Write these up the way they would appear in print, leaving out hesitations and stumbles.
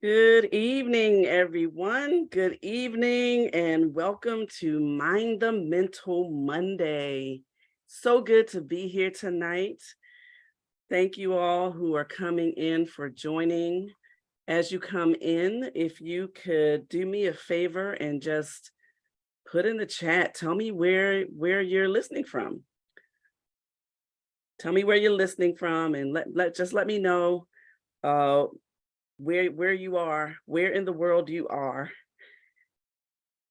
Good evening, everyone. Good evening, and welcome to Mind the Mental Monday. So good to be here tonight. Thank you all who are coming in for joining. As you come in, if you could do me a favor and just put in the chat, tell me where you're listening from. Tell me where you're listening from, and let me know uh, where you are, where in the world you are.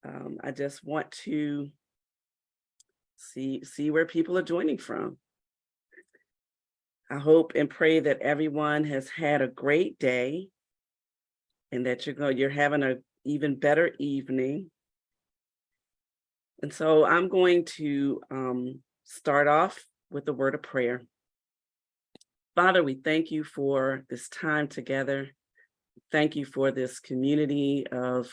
I just want to see where people are joining from. I hope and pray that everyone has had a great day and that you're having a even better evening. And so I'm going to start off with a word of prayer. Father, we thank you for this time together. Thank you for this community of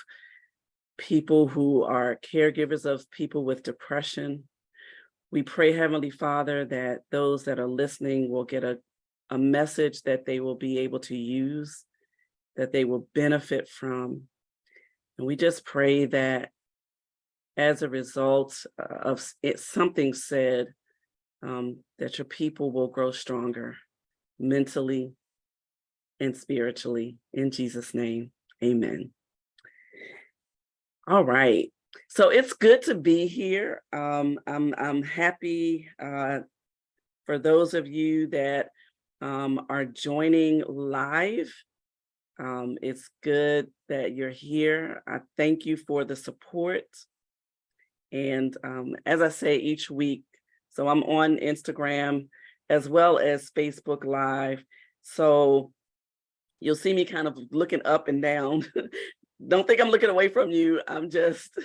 people who are caregivers of people with depression. We pray, Heavenly Father, that those that are listening will get a message that they will be able to use, that they will benefit from. And we just pray that as a result of something said, that your people will grow stronger mentally and spiritually. In Jesus' name, amen. All right. So it's good to be here. I'm happy for those of you that are joining live. It's good that you're here. I thank you for the support. And as I say each week, so I'm on Instagram as well as Facebook Live. So you'll see me kind of looking up and down. Don't think I'm looking away from you. I'm just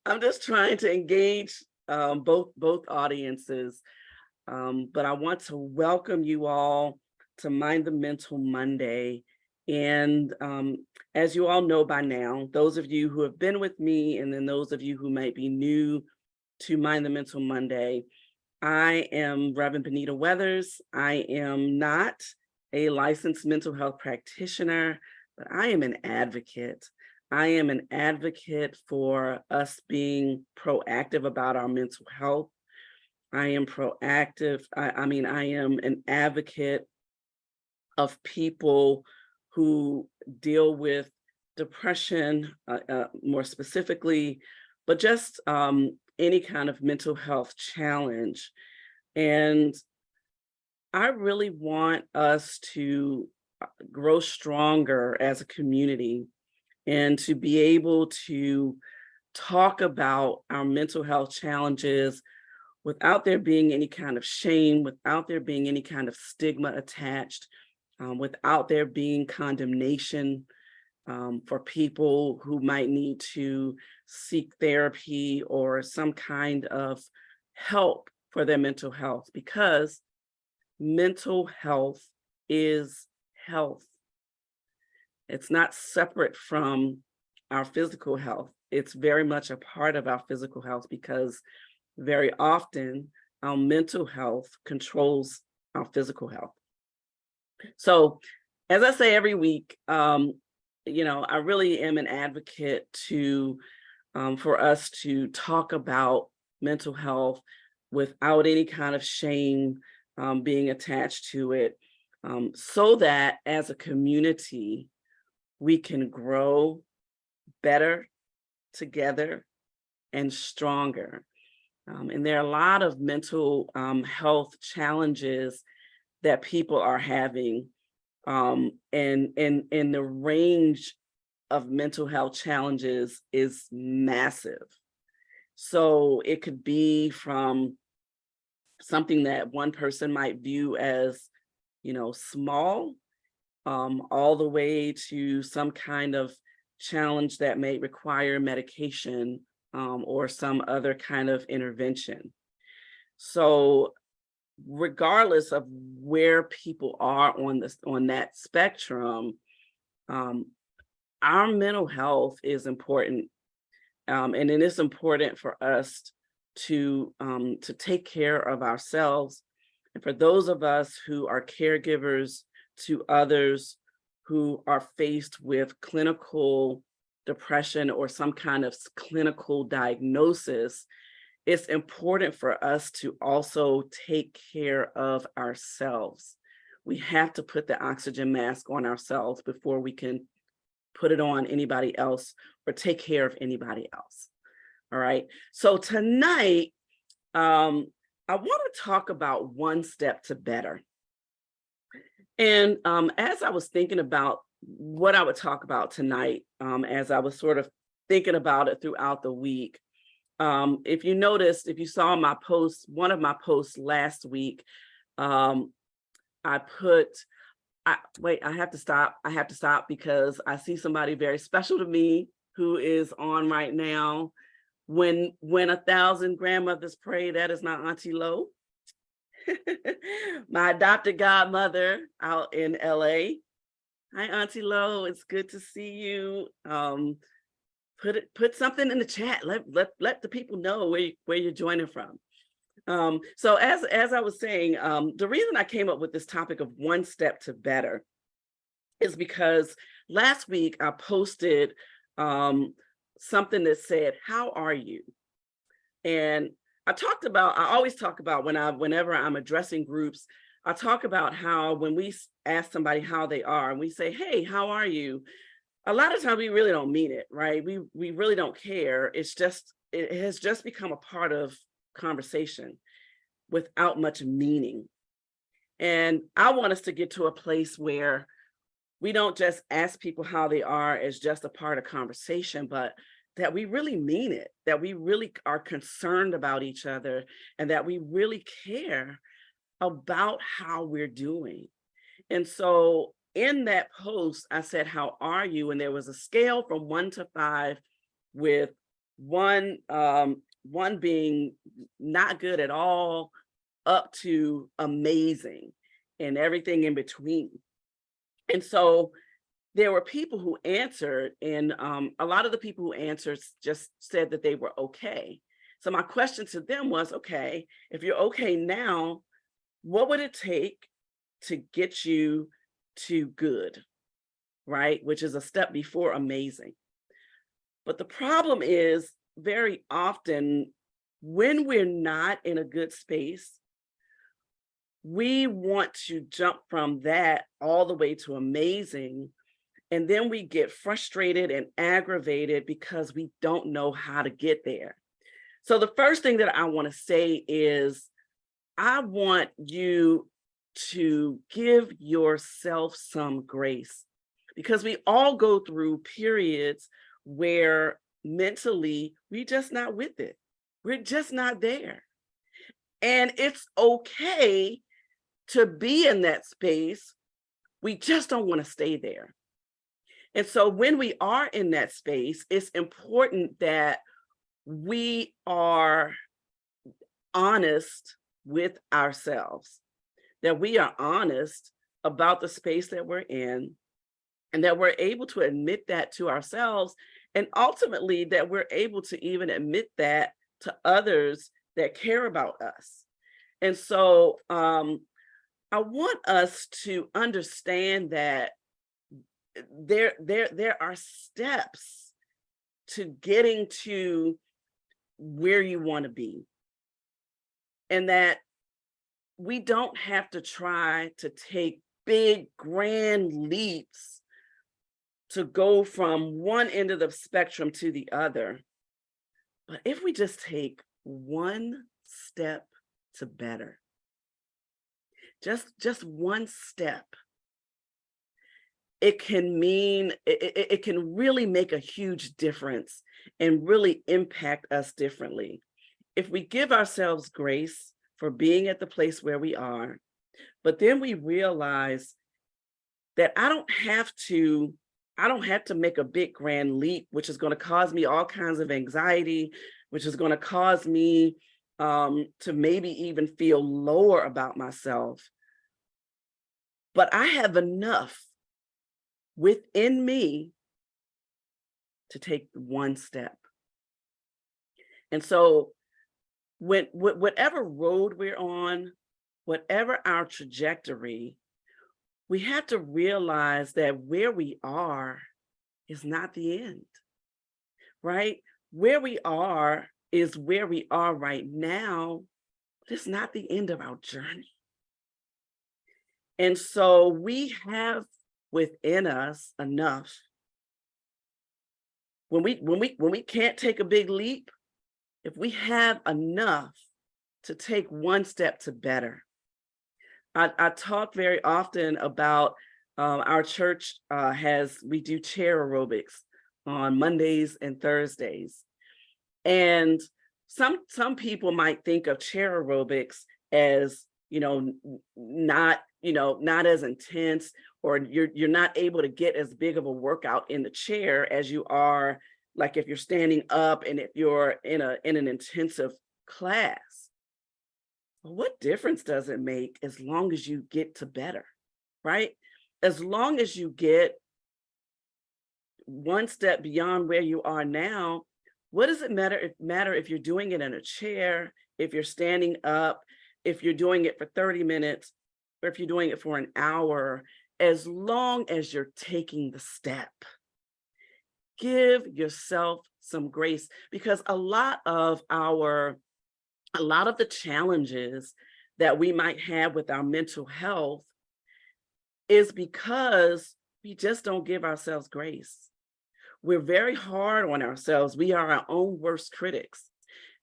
I'm just trying to engage both audiences. But I want to welcome you all to Mind the Mental Monday. And as you all know by now, those of you who have been with me, and then those of you who might be new to Mind the Mental Monday, I am Reverend Benita Weathers. I am not a licensed mental health practitioner, but I am an advocate. I am an advocate for us being proactive about our mental health. I am proactive. I am an advocate of people who deal with depression, more specifically, but just any kind of mental health challenge. And I really want us to grow stronger as a community and to be able to talk about our mental health challenges without there being any kind of shame, without there being any kind of stigma attached, without there being condemnation for people who might need to seek therapy or some kind of help for their mental health, because mental health is health. It's not separate from our physical health. It's very much a part of our physical health, because very often our mental health controls our physical health. So, as I say every week, I really am an advocate for us to talk about mental health without any kind of shame being attached to it, so that as a community, we can grow better together and stronger. And there are a lot of mental health challenges that people are having, and the range of mental health challenges is massive. So it could be from something that one person might view as, small, all the way to some kind of challenge that may require medication, or some other kind of intervention. So regardless of where people are on that spectrum, our mental health is important, and it is important for us to take care of ourselves, and for those of us who are caregivers to others who are faced with clinical depression or some kind of clinical diagnosis, it's important for us to also take care of ourselves. We have to put the oxygen mask on ourselves before we can put it on anybody else or take care of anybody else. All right. So tonight, I want to talk about one step to better. And as I was thinking about what I would talk about tonight, as I was sort of thinking about it throughout the week, if you noticed, if you saw my post, one of my posts last week, um, I put, wait, I have to stop. I have to stop because I see somebody very special to me who is on right now. When 1,000 grandmothers pray, that is my Auntie Lo. My adopted godmother out in LA. Hi, Auntie Lo. It's good to see you. Put something in the chat. Let the people know where you're joining from. So as I was saying, the reason I came up with this topic of one step to better is because last week I posted something that said, "How are you?" And I always talk about whenever I'm addressing groups, I talk about how when we ask somebody how they are and we say, "Hey, how are you?" A lot of times we really don't mean it, right? We really don't care. It has just become a part of conversation without much meaning. And I want us to get to a place where we don't just ask people how they are as just a part of conversation, but that we really mean it, that we really are concerned about each other, and that we really care about how we're doing. And so in that post, I said, "How are you?" And there was a scale from 1 to 5, with one being not good at all, up to amazing, and everything in between. And so there were people who answered, and a lot of the people who answered just said that they were okay. So my question to them was, okay, if you're okay now, what would it take to get you to good, right? Which is a step before amazing. But the problem is, very often when we're not in a good space, we want to jump from that all the way to amazing. And then we get frustrated and aggravated because we don't know how to get there. So the first thing that I want to say is, I want you to give yourself some grace, because we all go through periods where mentally we're just not with it. We're just not there. And it's okay to be in that space. We just don't want to stay there. And so when we are in that space, it's important that we are honest with ourselves, that we are honest about the space that we're in, and that we're able to admit that to ourselves, and ultimately that we're able to even admit that to others that care about us. And so I want us to understand that there are steps to getting to where you want to be, and that we don't have to try to take big grand leaps to go from one end of the spectrum to the other. But if we just take one step to better, just one step, it can mean, it can really make a huge difference and really impact us differently. If we give ourselves grace for being at the place where we are, but then we realize that I don't have to make a big grand leap, which is going to cause me all kinds of anxiety, which is going to cause me to maybe even feel lower about myself. But I have enough within me to take one step. And so whatever road we're on, whatever our trajectory, we have to realize that where we are is not the end, right? Where we are is where we are right now, but it's not the end of our journey. And so we have within us enough. When we can't take a big leap, if we have enough to take one step to better. I talk very often about our church we do chair aerobics on Mondays and Thursdays. And some people might think of chair aerobics as, not as intense, or you're not able to get as big of a workout in the chair as you are like if you're standing up and if you're in an intensive class. But what difference does it make as long as you get to better, right? As long as you get one step beyond where you are now, what does it matter if you're doing it in a chair, if you're standing up, if you're doing it for 30 minutes, or if you're doing it for an hour, as long as you're taking the step. Give yourself some grace, because a lot of the challenges that we might have with our mental health is because we just don't give ourselves grace. We're very hard on ourselves. We are our own worst critics.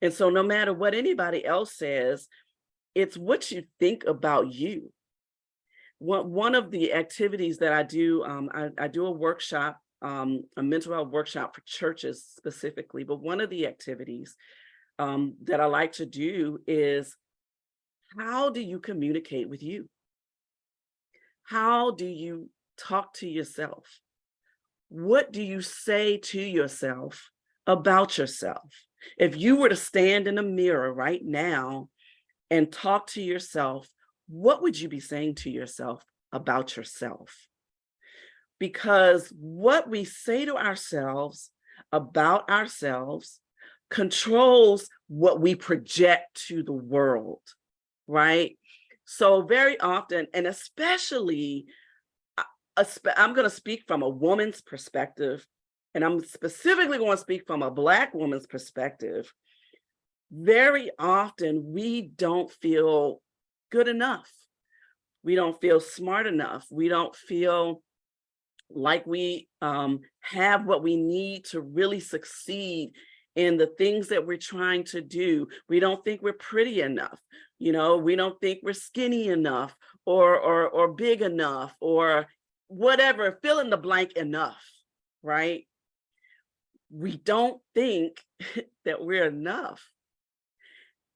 And so no matter what anybody else says, it's what you think about you. One of the activities that I do, I do a workshop, a mental health workshop for churches specifically, but one of the activities that I like to do is, how do you communicate with you? How do you talk to yourself? What do you say to yourself about yourself? If you were to stand in a mirror right now and talk to yourself, what would you be saying to yourself about yourself? Because what we say to ourselves about ourselves controls what we project to the world, right? So very often, and especially, I'm going to speak from a woman's perspective, and I'm specifically going to speak from a Black woman's perspective. Very often, we don't feel good enough. We don't feel smart enough. We don't feel like we have what we need to really succeed in the things that we're trying to do. We don't think we're pretty enough. We don't think we're skinny enough or big enough or whatever, fill in the blank enough, right? We don't think that we're enough.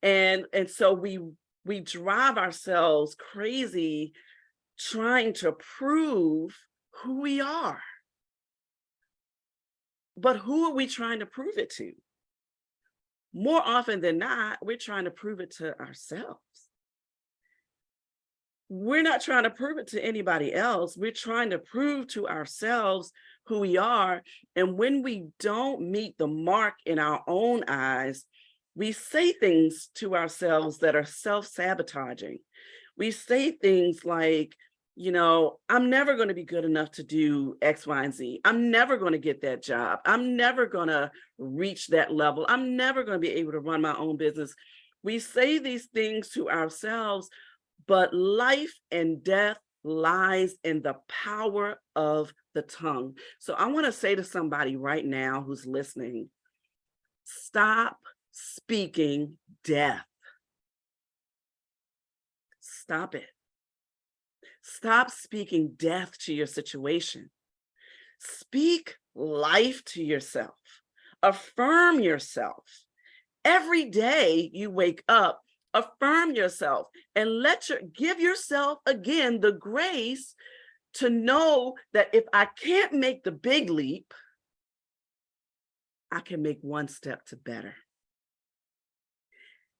And so we drive ourselves crazy trying to prove who we are. But who are we trying to prove it to? More often than not, we're trying to prove it to ourselves. We're not trying to prove it to anybody else. We're trying to prove to ourselves who we are. And when we don't meet the mark in our own eyes, we say things to ourselves that are self-sabotaging. We say things like, I'm never going to be good enough to do X, Y, and Z. I'm never going to get that job. I'm never going to reach that level. I'm never going to be able to run my own business. We say these things to ourselves, but life and death lies in the power of the tongue. So I want to say to somebody right now who's listening, stop speaking death. Stop it. Stop speaking death to your situation. Speak life to yourself. Affirm yourself. Every day you wake up, affirm yourself and give yourself again the grace to know that if I can't make the big leap, I can make one step to better.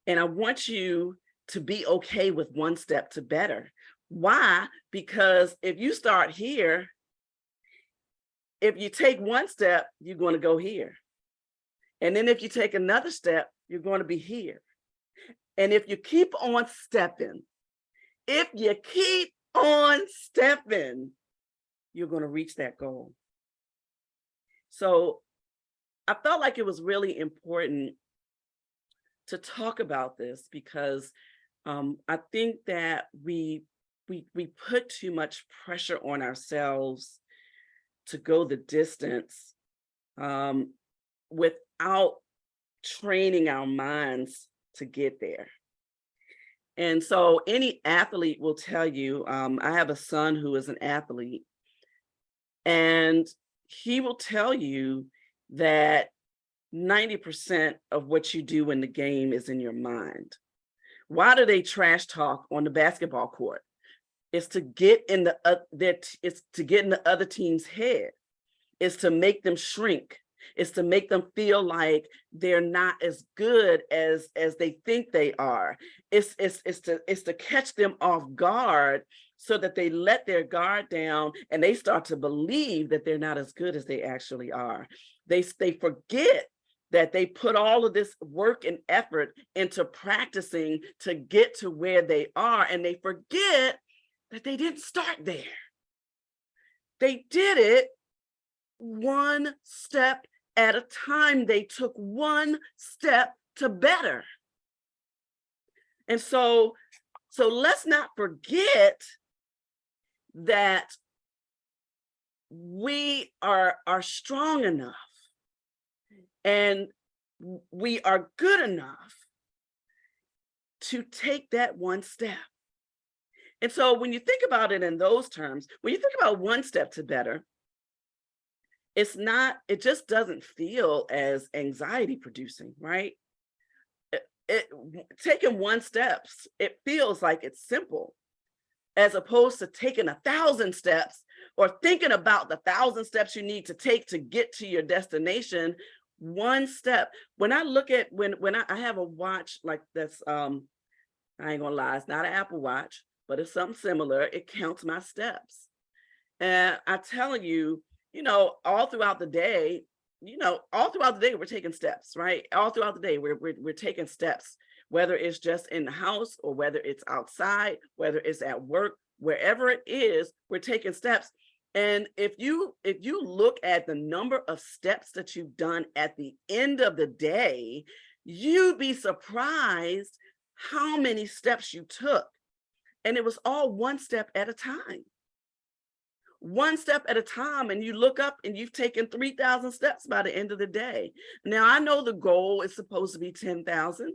And I want you to be okay with one step to better. Why? Because if you start here, if you take one step, you're going to go here. And then if you take another step, you're going to be here. And if you keep on stepping, if you keep on stepping, you're going to reach that goal. So I felt like it was really important to talk about this because I think that we put too much pressure on ourselves to go the distance without training our minds to get there. And so any athlete will tell you, I have a son who is an athlete, and he will tell you that 90% of what you do in the game is in your mind. Why do they trash talk on the basketball court? It's to get in it's to get in the other team's head. It's to make them shrink. It's to make them feel like they're not as good as they think they are. It's to catch them off guard so that they let their guard down and they start to believe that they're not as good as they actually are. They forget that they put all of this work and effort into practicing to get to where they are, and they forget that they didn't start there. They did it one step at a time. They took one step to better. And so let's not forget that we are strong enough and we are good enough to take that one step. And so when you think about it in those terms, when you think about one step to better, it just doesn't feel as anxiety producing, right? Taking one steps, it feels like it's simple, as opposed to taking 1,000 steps or thinking about the 1,000 steps you need to take to get to your destination. One step. When I look at when I have a watch like this, I ain't gonna lie, it's not an Apple Watch, but it's something similar. It counts my steps. And I'm telling you, all throughout the day, we're taking steps, right? All throughout the day, we're taking steps, whether it's just in the house or whether it's outside, whether it's at work, wherever it is, we're taking steps. And if you look at the number of steps that you've done at the end of the day, you'd be surprised how many steps you took. And it was all one step at a time. One step at a time, and you look up and you've taken 3,000 steps by the end of the day. Now, I know the goal is supposed to be 10,000.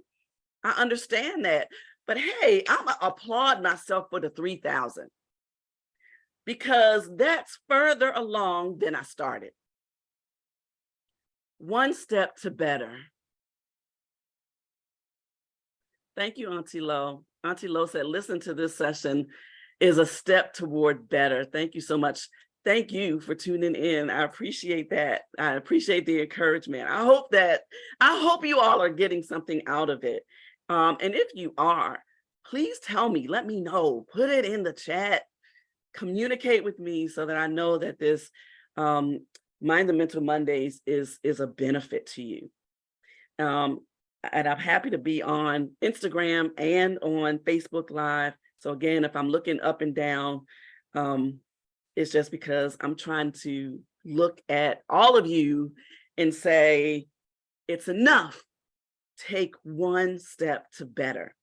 I understand that. But hey, I'm going to applaud myself for the 3,000 because that's further along than I started. One step to better. Thank you, Auntie Lo. Auntie Lo said, listen to this session is a step toward better. Thank you so much. Thank you for tuning in. I appreciate that. I appreciate the encouragement. I hope you all are getting something out of it. And if you are, please tell me, let me know, put it in the chat, communicate with me so that I know that this Mind the Mental Mondays is a benefit to you. And I'm happy to be on Instagram and on Facebook Live. So again, if I'm looking up and down, it's just because I'm trying to look at all of you and say, it's enough. Take one step to better.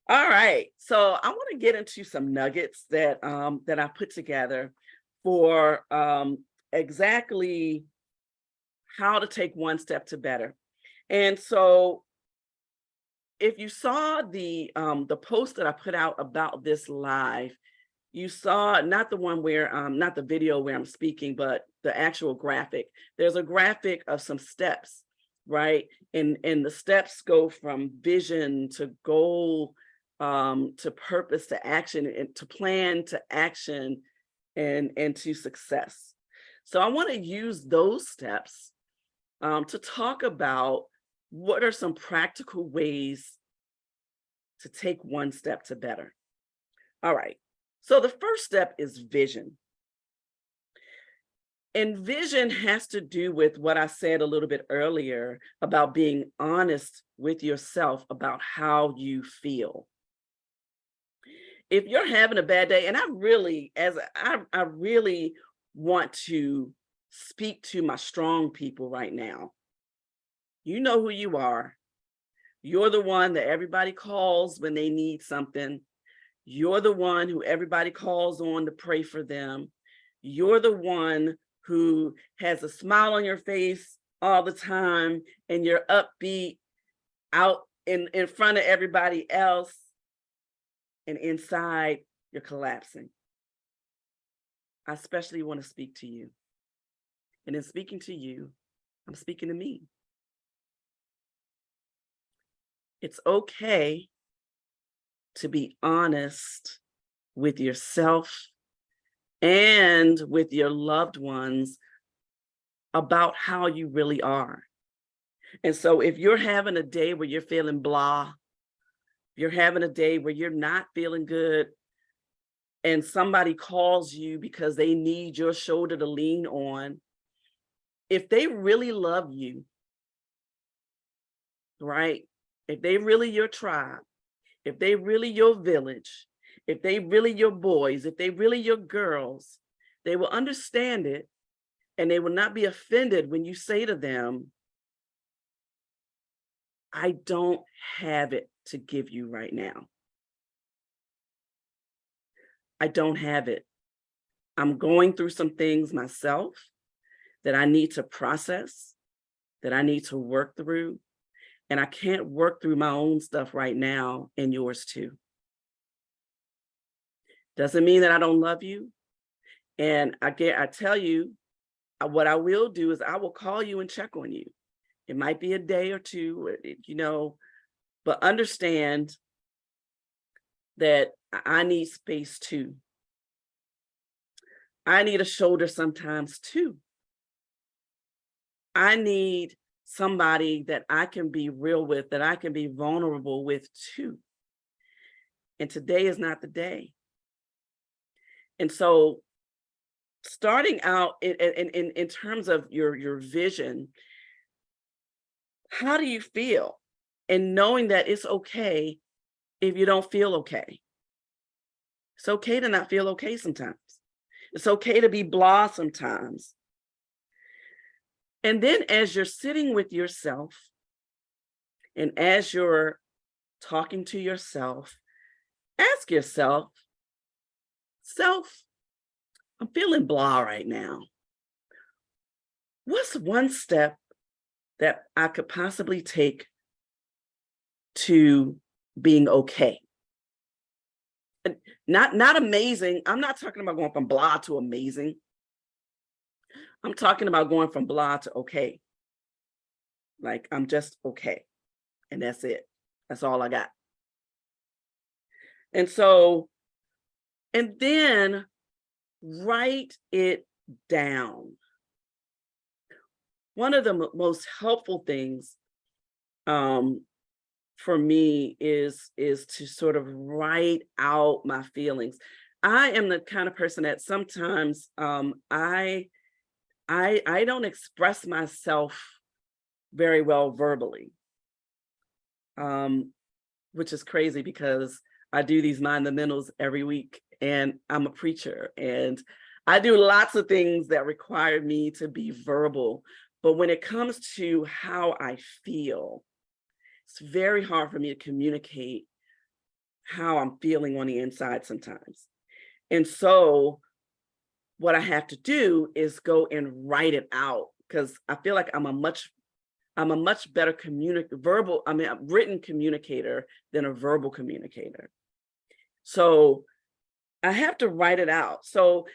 All right. So I want to get into some nuggets that I put together for exactly how to take one step to better. And so if you saw the post that I put out about this live, you saw not the one where not the video where I'm speaking, but the actual graphic. There's a graphic of some steps, right? And the steps go from vision to goal, to purpose, to action, and to plan, to action, and to success. So I want to use those steps to talk about what are some practical ways to take one step to better. All right. So the first step is vision. And vision has to do with what I said a little bit earlier about being honest with yourself about how you feel. if you're having a bad day, and I really, I really want to speak to my strong people right now. You know who you are. You're the one that everybody calls when they need something. You're the one who everybody calls on to pray for them. You're the one who has a smile on your face all the time, and you're upbeat out in front of everybody else, and inside you're collapsing. I especially want to speak to you. And in speaking to you, I'm speaking to me. It's okay to be honest with yourself and with your loved ones about how you really are. And so if you're having a day where you're feeling blah, you're having a day where you're not feeling good, and somebody calls you because they need your shoulder to lean on, if they really love you, right? If they really your tribe, if they really your village, if they really your boys, if they really your girls, they will understand it, and they will not be offended when you say to them, I don't have it to give you right now. I don't have it. I'm going through some things myself that I need to process, that I need to work through, and I can't work through my own stuff right now, and yours too. Doesn't mean that I don't love you. And I tell you, what I will do is I will call you and check on you. It might be a day or two, but understand that I need space too. I need a shoulder sometimes too. I need somebody that I can be real with, that I can be vulnerable with too. And today is not the day. And so starting out in terms of your vision, how do you feel? And knowing that it's okay if you don't feel okay. It's okay to not feel okay sometimes. It's okay to be blah sometimes. And then as you're sitting with yourself and as you're talking to yourself, ask yourself, self, I'm feeling blah right now. What's one step that I could possibly take to being okay? And not amazing. I'm not talking about going from blah to amazing. I'm talking about going from blah to okay. Like I'm just okay. And that's it. That's all I got. And so, and then write it down. One of the most helpful things for me is to sort of write out my feelings. I am the kind of person that sometimes I don't express myself very well verbally, which is crazy because I do these fundamentals every week, and I'm a preacher, and I do lots of things that require me to be verbal. But when it comes to how I feel, it's very hard for me to communicate how I'm feeling on the inside sometimes. And so what I have to do is go and write it out, because I feel like I'm a much better written communicator than a verbal communicator. So I have to write it out. So,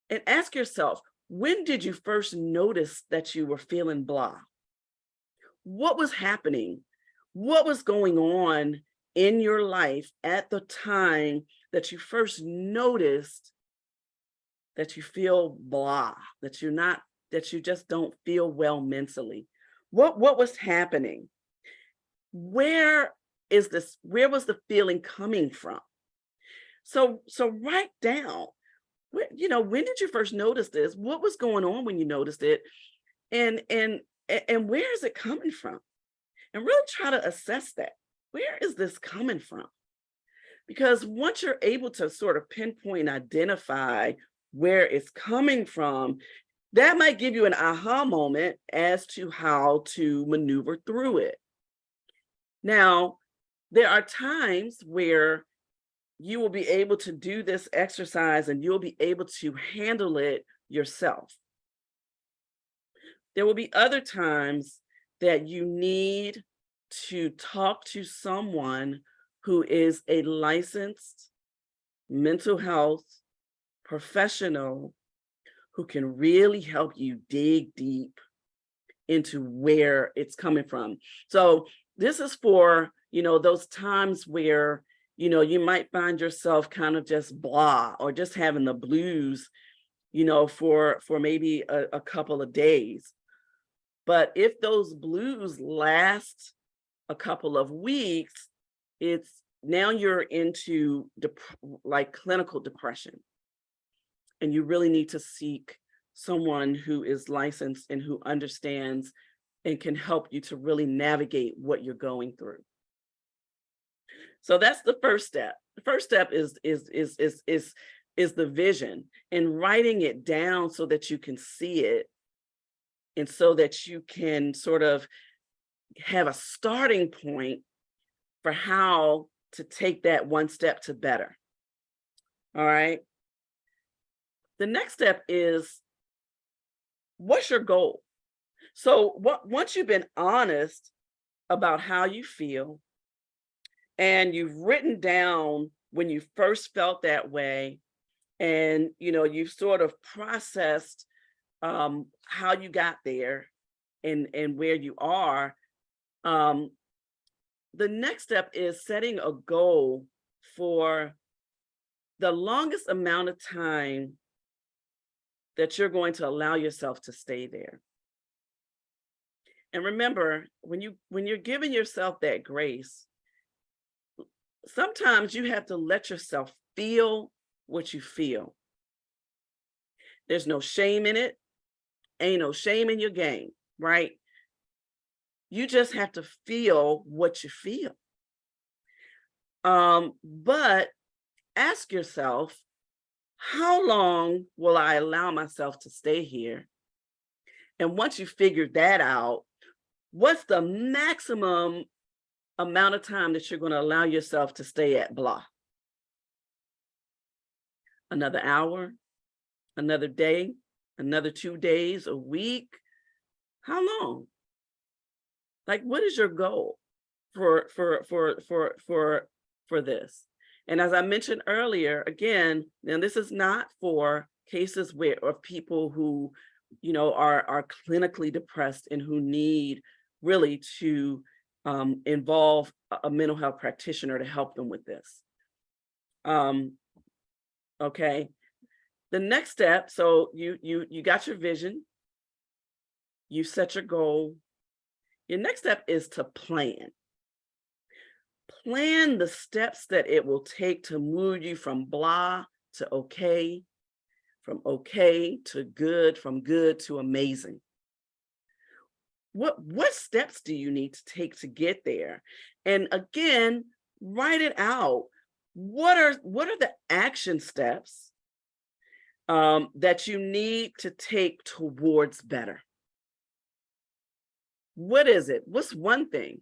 and ask yourself, when did you first notice that you were feeling blah? What was happening? What was going on in your life at the time that you first noticed that you feel blah, that you just don't feel well mentally? What was happening? Where was the feeling coming from? So write down, when did you first notice this? What was going on when you noticed it? And where is it coming from? And really try to assess that. Where is this coming from? Because once you're able to sort of pinpoint and identify where it's coming from, that might give you an aha moment as to how to maneuver through it. Now, there are times where you will be able to do this exercise and you'll be able to handle it yourself. There will be other times that you need to talk to someone who is a licensed mental health professional who can really help you dig deep into where it's coming from. So this is for, those times where, you might find yourself kind of just blah or just having the blues, for maybe a couple of days. But if those blues last a couple of weeks, it's now you're into like clinical depression. And you really need to seek someone who is licensed and who understands and can help you to really navigate what you're going through. So that's the first step. The first step is the vision and writing it down so that you can see it and so that you can sort of have a starting point for how to take that one step to better. All right. The next step is, what's your goal? So once you've been honest about how you feel and you've written down when you first felt that way, and you've sort of processed how you got there and where you are, the next step is setting a goal for the longest amount of time that you're going to allow yourself to stay there. And remember, when you're giving yourself that grace, sometimes you have to let yourself feel what you feel. There's no shame in it. Ain't no shame in your game, right? You just have to feel what you feel. But ask yourself, how long will I allow myself to stay here? And once you figure that out, what's the maximum amount of time that you're going to allow yourself to stay at blah? Another hour, another day, another 2 days, a week? How long? Like, what is your goal for this? And as I mentioned earlier, again, now this is not for cases of people who, are clinically depressed and who need really to involve a mental health practitioner to help them with this. Okay. The next step, so you got your vision, you set your goal. Your next step is to plan. Plan the steps that it will take to move you from blah to okay, from okay to good, from good to amazing. What steps do you need to take to get there? And again, write it out. What are the action steps that you need to take towards better? What is it? What's one thing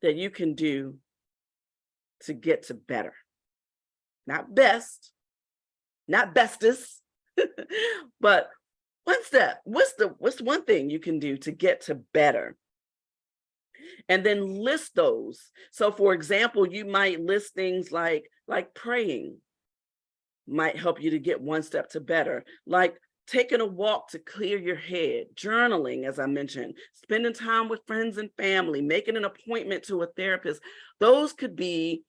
that you can do to get to better? Not best, not bestest, but one step. What's one thing you can do to get to better? And then list those. So for example, you might list things like praying might help you to get one step to better, like taking a walk to clear your head, journaling, as I mentioned, spending time with friends and family, making an appointment to a therapist. Those could be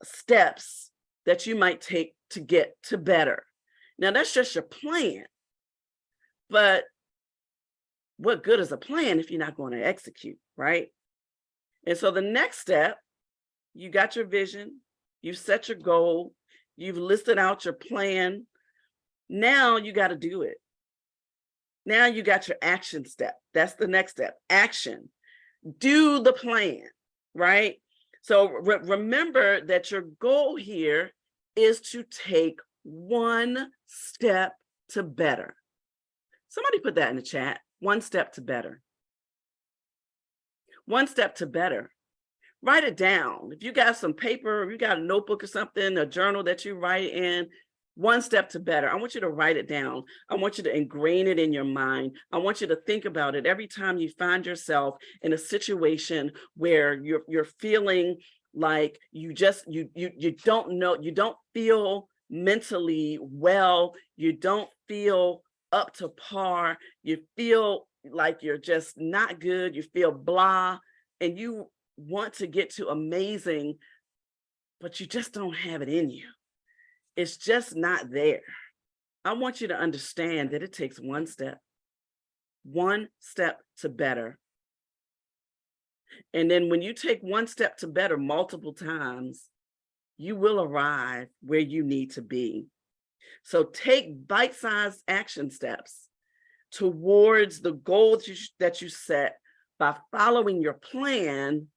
steps that you might take to get to better. Now, that's just your plan. But what good is a plan if you're not going to execute, right? And so the next step, you got your vision, you've set your goal, you've listed out your plan. Now you got to do it. Now you got your action step. That's the next step. Action. Do the plan, right? So remember that your goal here is to take one step to better. Somebody put that in the chat. One step to better. One step to better. Write it down. If you got some paper, if you got a notebook or something, a journal that you write in, one step to better. I want you to write it down. I want you to ingrain it in your mind. I want you to think about it every time you find yourself in a situation where you're feeling like you don't know, you don't feel mentally well, you don't feel up to par, you feel like you're just not good, you feel blah, and you want to get to amazing, but you just don't have it in you. It's just not there. I want you to understand that it takes one step to better. And then when you take one step to better multiple times, you will arrive where you need to be. So take bite-sized action steps towards the goal that you set by following your plan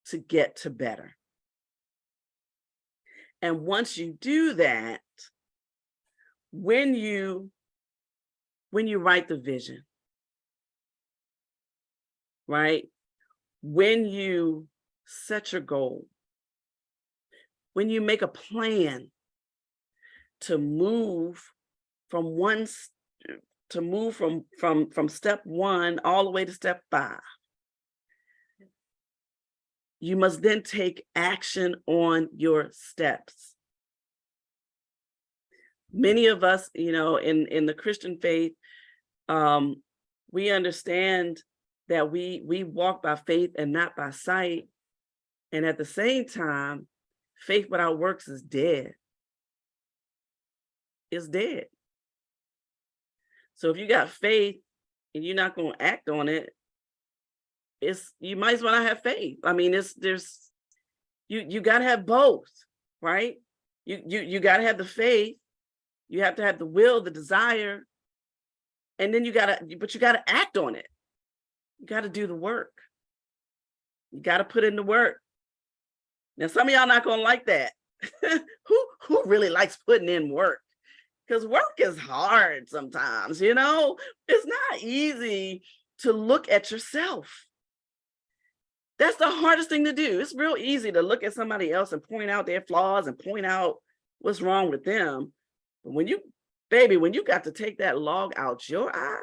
to get to better. And once you do that, when you write the vision, right? When you set your goal, when you make a plan to move from from step 1 all the way to step 5, you must then take action on your steps. Many of us, in the Christian faith, we understand that we walk by faith and not by sight. And at the same time, faith without works is dead. It's dead. So if you got faith and you're not going to act on it, you might as well not have faith. I mean, you got to have both, right? You got to have the faith. You have to have the will, the desire, and then you got to act on it. You got to do the work. You got to put in the work. Now, some of y'all not going to like that. Who really likes putting in work? Because work is hard sometimes, It's not easy to look at yourself. That's the hardest thing to do. It's real easy to look at somebody else and point out their flaws and point out what's wrong with them. But when you got to take that log out your eye,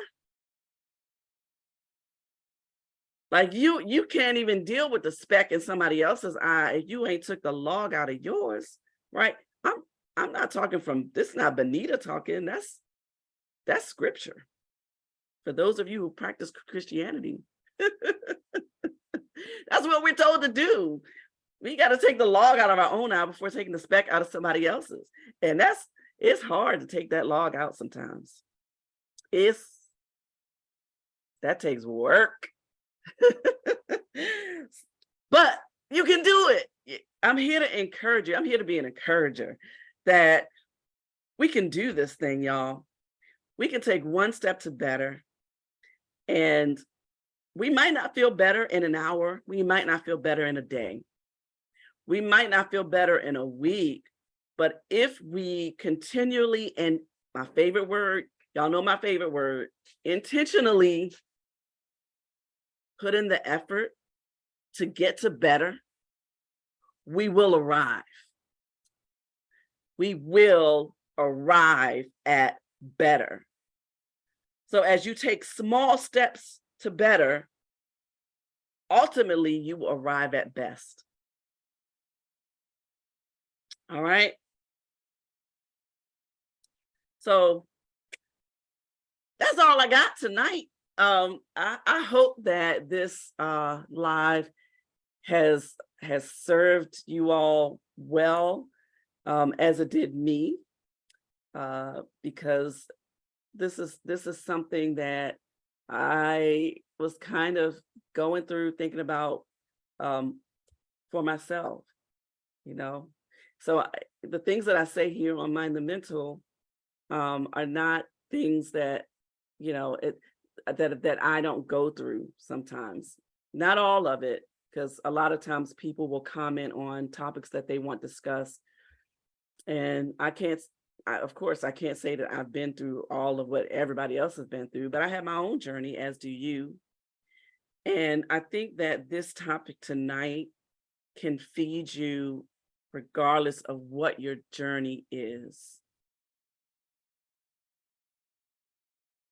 like you can't even deal with the speck in somebody else's eye if you ain't took the log out of yours, right? I'm not talking this is not Benita talking, that's scripture. For those of you who practice Christianity, that's what we're told to do. We got to take the log out of our own eye before taking the speck out of somebody else's. And it's hard to take that log out sometimes. That takes work. But you can do it. I'm here to encourage you. I'm here to be an encourager that we can do this thing, y'all. We can take one step to better. And we might not feel better in an hour. We might not feel better in a day. We might not feel better in a week. But if we continually, and my favorite word, y'all know my favorite word, intentionally put in the effort to get to better, we will arrive. We will arrive at better. So as you take small steps to better, ultimately you will arrive at best. All right. So that's all I got tonight. I hope that this live has served you all well, as it did me, because this is something that I was kind of going through, thinking about for myself, So the things that I say here on Mind the Mental are not things that, that I don't go through sometimes. Not all of it, because a lot of times people will comment on topics that they want discussed. And of course, I can't say that I've been through all of what everybody else has been through, but I have my own journey, as do you. And I think that this topic tonight can feed you regardless of what your journey is.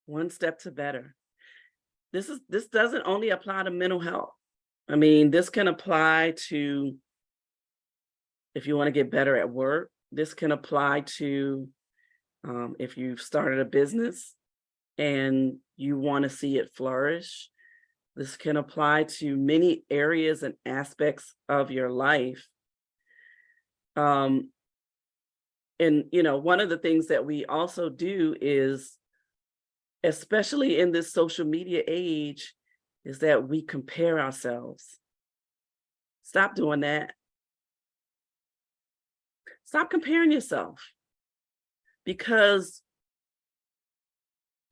One step to better. This doesn't only apply to mental health. I mean, this can apply to if you want to get better at work. This can apply to if you've started a business and you want to see it flourish. This can apply to many areas and aspects of your life. And, one of the things that we also do is, especially in this social media age, is that we compare ourselves. Stop doing that. Stop comparing yourself, because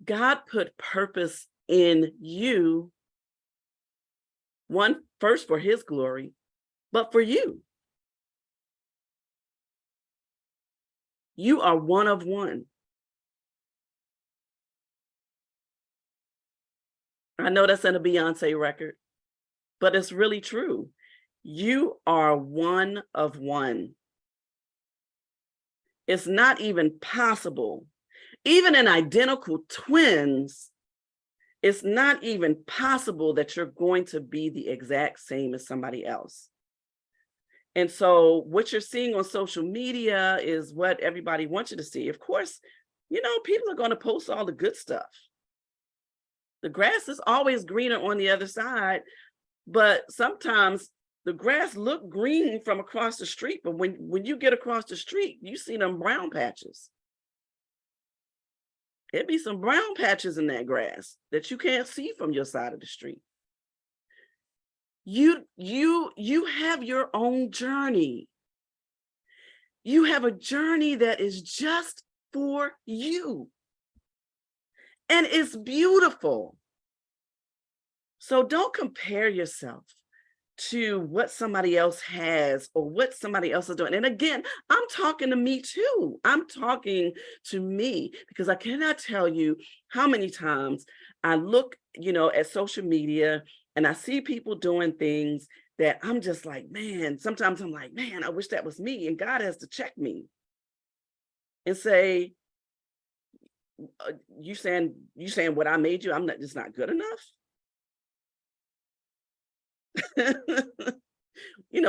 God put purpose in you, one, first for his glory, but for you. You are one of one. I know that's in a Beyonce record, but it's really true. You are one of one. It's not even possible. Even in identical twins, it's not even possible that you're going to be the exact same as somebody else. And so what you're seeing on social media is what everybody wants you to see. Of course, people are going to post all the good stuff. The grass is always greener on the other side, but sometimes the grass look green from across the street, but when you get across the street, you see them brown patches. It'd be some brown patches in that grass that you can't see from your side of the street. You have your own journey. You have a journey that is just for you. And it's beautiful. So don't compare yourself to what somebody else has or what somebody else is doing. And again, I'm talking to me too. I'm talking to me because I cannot tell you how many times I look, at social media and I see people doing things that I'm just like, man, sometimes I'm like, man, I wish that was me. And God has to check me and say, you saying what I made you, I'm not just not good enough.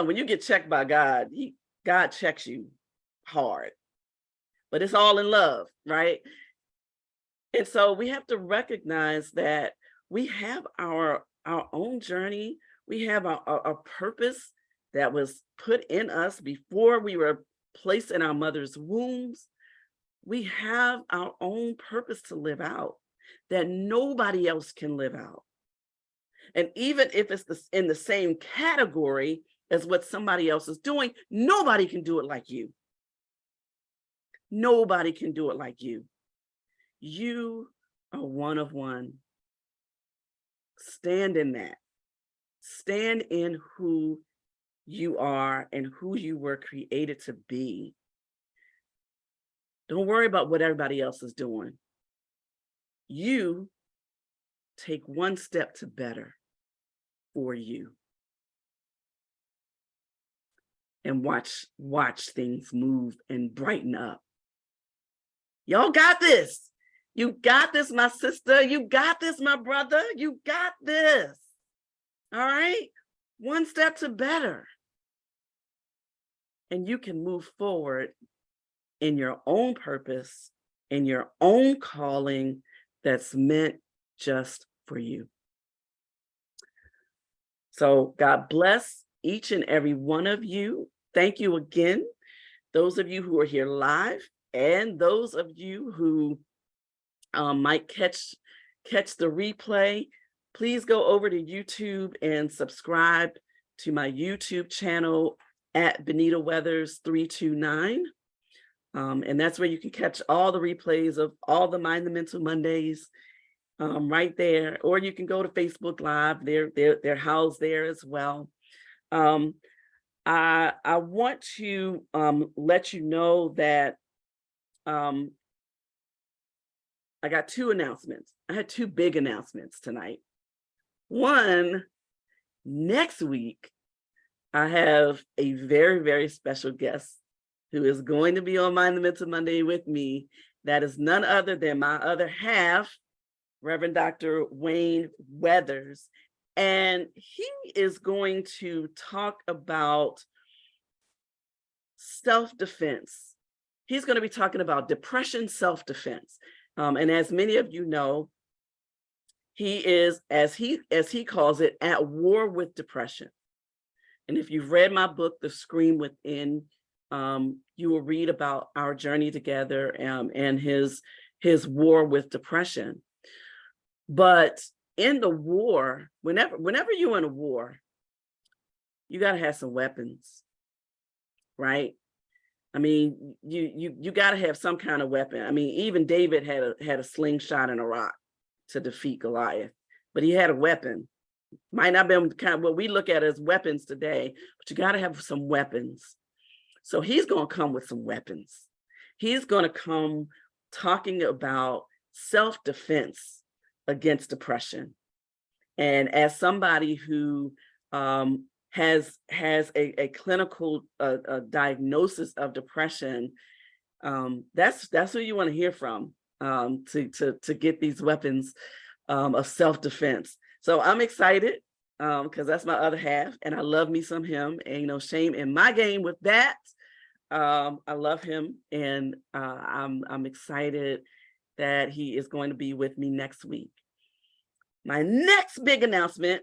When you get checked by God, God checks you hard, but it's all in love, right? And so we have to recognize that we have our own journey. We have a purpose that was put in us before we were placed in our mother's wombs. We have our own purpose to live out that nobody else can live out. And even if it's in the same category as what somebody else is doing, nobody can do it like you. Nobody can do it like you. You are one of one. Stand in that. Stand in who you are and who you were created to be. Don't worry about what everybody else is doing. You take one step to better for you. And watch things move and brighten up. Y'all got this. You got this, my sister. You got this, my brother. You got this. All right? One step to better. And you can move forward in your own purpose, in your own calling that's meant just for you. So God bless each and every one of you. Thank you again. Those of you who are here live and those of you who might catch the replay, please go over to YouTube and subscribe to my YouTube channel at Benita Weathers 329. And that's where you can catch all the replays of all the Mind the Mental Mondays right there. Or you can go to Facebook Live. They're housed there as well. Um, I want to let you know that um, I got two announcements. I had two big announcements tonight. One, next week, I have a very, very special guest who is going to be on Mind the Mental Monday with me. That is none other than my other half, Reverend Dr. Wayne Weathers. And he is going to talk about self-defense. He's going to be talking about depression self-defense. And as many of you know, he is, as he calls it, at war with depression. And if you've read my book, The Scream Within, you will read about our journey together and his war with depression. But in the war, whenever you're in a war, you got to have some weapons, right? I mean, you got to have some kind of weapon. I mean, even David had a slingshot and a rock to defeat Goliath, but he had a weapon. Might not be kind of what we look at as weapons today, but you got to have some weapons. So he's going to come with some weapons. He's going to come talking about self-defense against depression. And as somebody who has a clinical diagnosis of depression, that's who you want to hear from to get these weapons of self-defense. So I'm excited because that's my other half, and I love me some him. And shame in my game with that. I love him, and I'm excited that he is going to be with me next week. My next big announcement,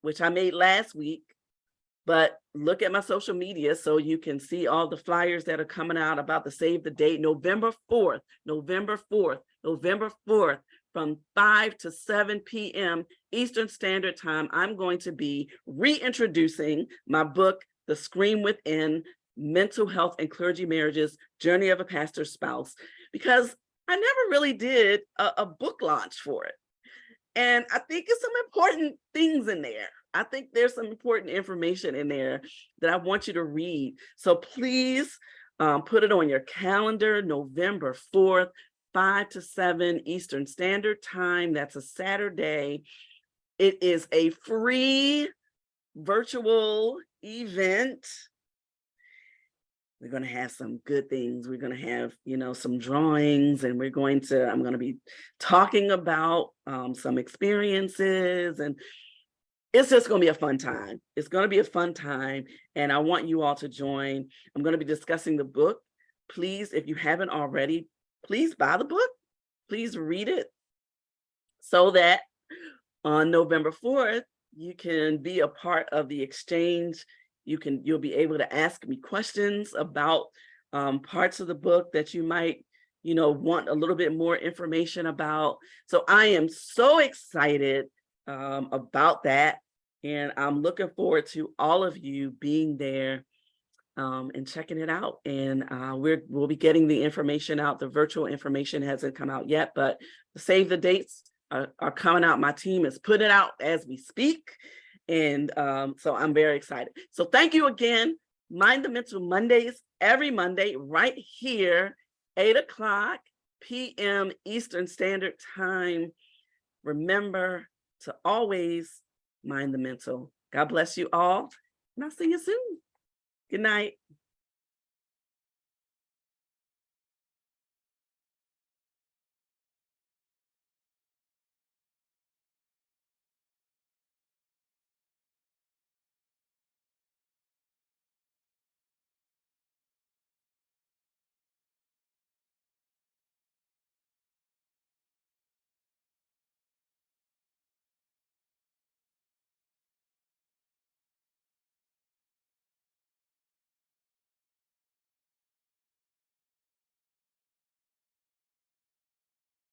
which I made last week, but look at my social media so you can see all the flyers that are coming out about the save the date, November 4th, from 5 to 7 p.m. Eastern Standard Time. I'm going to be reintroducing my book, The Scream Within, Mental Health and Clergy Marriages, Journey of a Pastor's Spouse, because I never really did a book launch for it. And I think it's some important things in there. I think there's some important information in there that I want you to read. So please put it on your calendar, November 4th, 5 to 7 Eastern Standard Time. That's a Saturday. It is a free virtual event. We're going to have some good things. We're going to have, some drawings, and I'm going to be talking about some experiences, and it's just going to be a fun time. It's going to be a fun time, and I want you all to join. I'm going to be discussing the book. Please, if you haven't already, please buy the book. Please read it so that on November 4th, you can be a part of the exchange. You'll be able to ask me questions about parts of the book that you might, want a little bit more information about. So I am so excited about that. And I'm looking forward to all of you being there and checking it out. And we'll be getting the information out. The virtual information hasn't come out yet, but the save the dates are coming out. My team is putting it out as we speak. And so I'm very excited. So thank you again. Mind the Mental Mondays, every Monday, right here, 8:00 p.m. Eastern Standard Time. Remember to always mind the mental. God bless you all, and I'll see you soon. Good night.